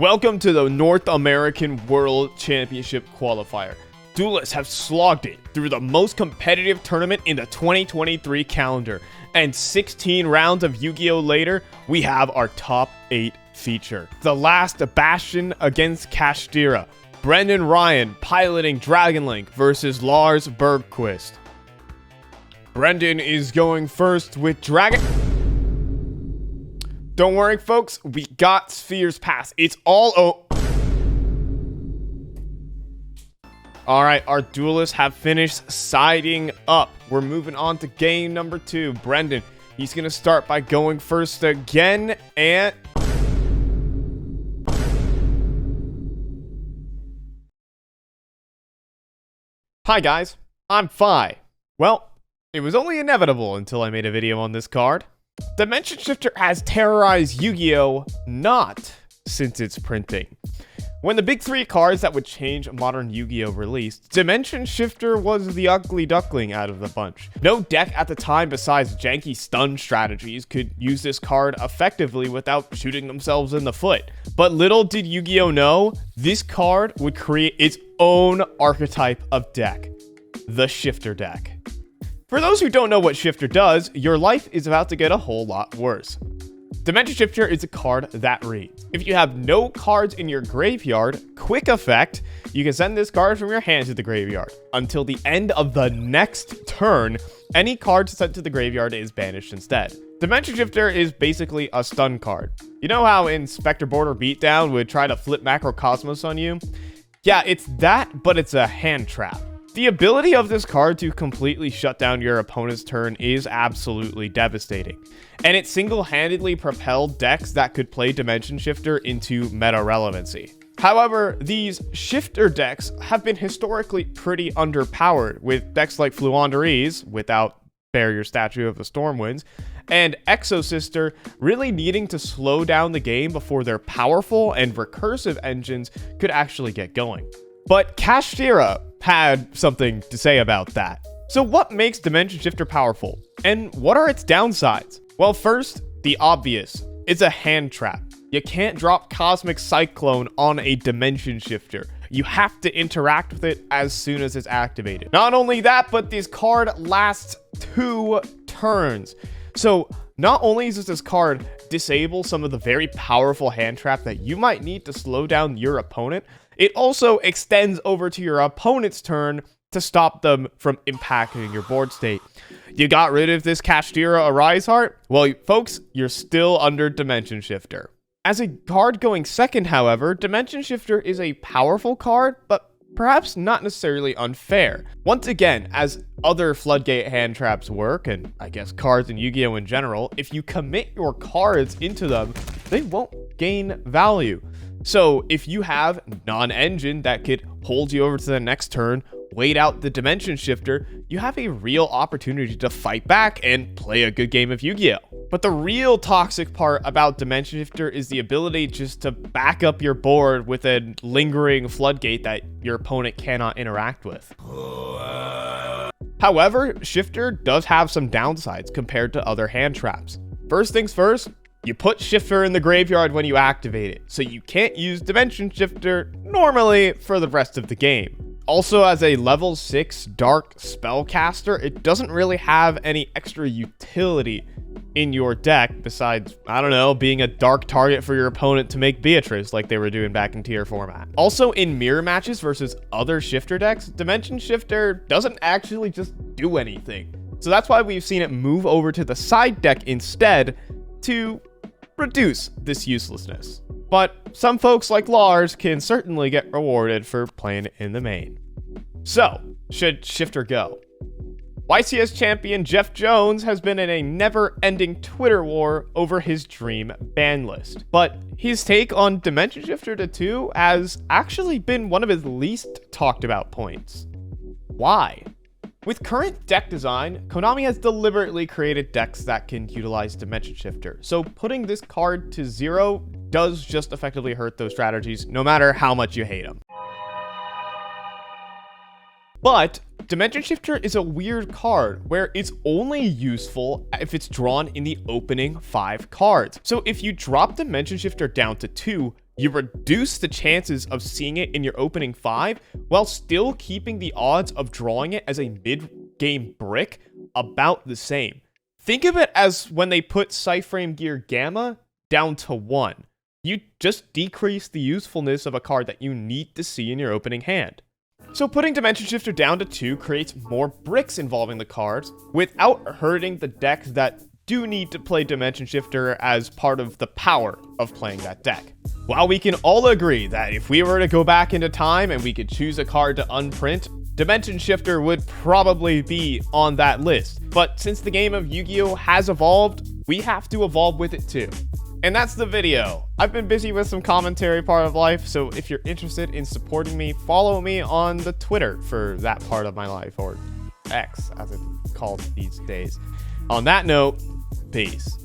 Welcome to the North American World Championship Qualifier. Duelists have slogged it through the most competitive tournament in the 2023 calendar, and 16 rounds of Yu-Gi-Oh! Later, we have our top 8 feature. The last bastion against Kashtira. Brendan Ryan piloting Dragon Link versus Lars Bergquist. Brendan is going first with Dragon... Don't worry, folks. We got Sphere's Pass. It's all Alright, our duelists have finished siding up. We're moving on to game number 2. Brendan, he's going to start by going first again, and... Hi guys, I'm Fi. Well, it was only inevitable until I made a video on this card. Dimension Shifter has terrorized Yu-Gi-Oh! Not since its printing. When the big 3 cards that would change modern Yu-Gi-Oh! Released, Dimension Shifter was the ugly duckling out of the bunch. No deck at the time besides janky stun strategies could use this card effectively without shooting themselves in the foot. But little did Yu-Gi-Oh! Know, this card would create its own archetype of deck, the Shifter deck. For those who don't know what Shifter does, your life is about to get a whole lot worse. Dimension Shifter is a card that reads: if you have no cards in your graveyard, quick effect, you can send this card from your hand to the graveyard. Until the end of the next turn, any card sent to the graveyard is banished instead. Dimension Shifter is basically a stun card. You know how in Spectre Border Beatdown would try to flip Macrocosmos on you? Yeah, it's that, but it's a hand trap. The ability of this card to completely shut down your opponent's turn is absolutely devastating, and it single-handedly propelled decks that could play Dimension Shifter into meta relevancy. However, these Shifter decks have been historically pretty underpowered, with decks like Fluandereeze, without Barrier Statue of the Stormwinds, and Exosister really needing to slow down the game before their powerful and recursive engines could actually get going. But Kashtira had something to say about that. So what makes Dimension Shifter powerful? And what are its downsides? Well, first, the obvious. It's a hand trap. You can't drop Cosmic Cyclone on a Dimension Shifter. You have to interact with it as soon as it's activated. Not only that, but this card lasts 2 turns. So not only does this card disable some of the very powerful hand trap that you might need to slow down your opponent, it also extends over to your opponent's turn to stop them from impacting your board state. You got rid of this Kashtira Arise Heart? Well, folks, you're still under Dimension Shifter. As a card going second, however, Dimension Shifter is a powerful card, but perhaps not necessarily unfair. Once again, as other Floodgate hand traps work, and I guess cards in Yu-Gi-Oh! In general, if you commit your cards into them, they won't gain value. So if you have non-engine that could hold you over to the next turn, wait out the Dimension Shifter, you have a real opportunity to fight back and play a good game of Yu-Gi-Oh! But the real toxic part about Dimension Shifter is the ability just to back up your board with a lingering floodgate that your opponent cannot interact with. However, Shifter does have some downsides compared to other hand traps. First things first, you put Shifter in the graveyard when you activate it, so you can't use Dimension Shifter normally for the rest of the game. Also, as a level 6 dark spellcaster, it doesn't really have any extra utility in your deck besides, I don't know, being a dark target for your opponent to make Beatrice like they were doing back in tier format. Also, in mirror matches versus other Shifter decks, Dimension Shifter doesn't actually just do anything. So that's why we've seen it move over to the side deck instead to reduce this uselessness. But some folks like Lars can certainly get rewarded for playing it in the main. So, should Shifter go? YCS champion Jeff Jones has been in a never-ending Twitter war over his dream ban list. But his take on Dimension Shifter to 2 has actually been one of his least talked about points. Why? With current deck design, Konami has deliberately created decks that can utilize Dimension Shifter, so putting this card to 0 does just effectively hurt those strategies, no matter how much you hate them. But Dimension Shifter is a weird card where it's only useful if it's drawn in the opening 5 cards. So if you drop Dimension Shifter down to 2, You reduce the chances of seeing it in your opening 5 while still keeping the odds of drawing it as a mid-game brick about the same. Think of it as when they put Cyframe Gear Gamma down to 1. You just decrease the usefulness of a card that you need to see in your opening hand. So putting Dimension Shifter down to 2 creates more bricks involving the cards without hurting the decks that do need to play Dimension Shifter as part of the power of playing that deck. While we can all agree that if we were to go back into time and we could choose a card to unprint, Dimension Shifter would probably be on that list. But since the game of Yu-Gi-Oh! Has evolved, we have to evolve with it too. And that's the video. I've been busy with some commentary part of life, so if you're interested in supporting me, follow me on the Twitter for that part of my life, or X as it's called these days. On that note, peace.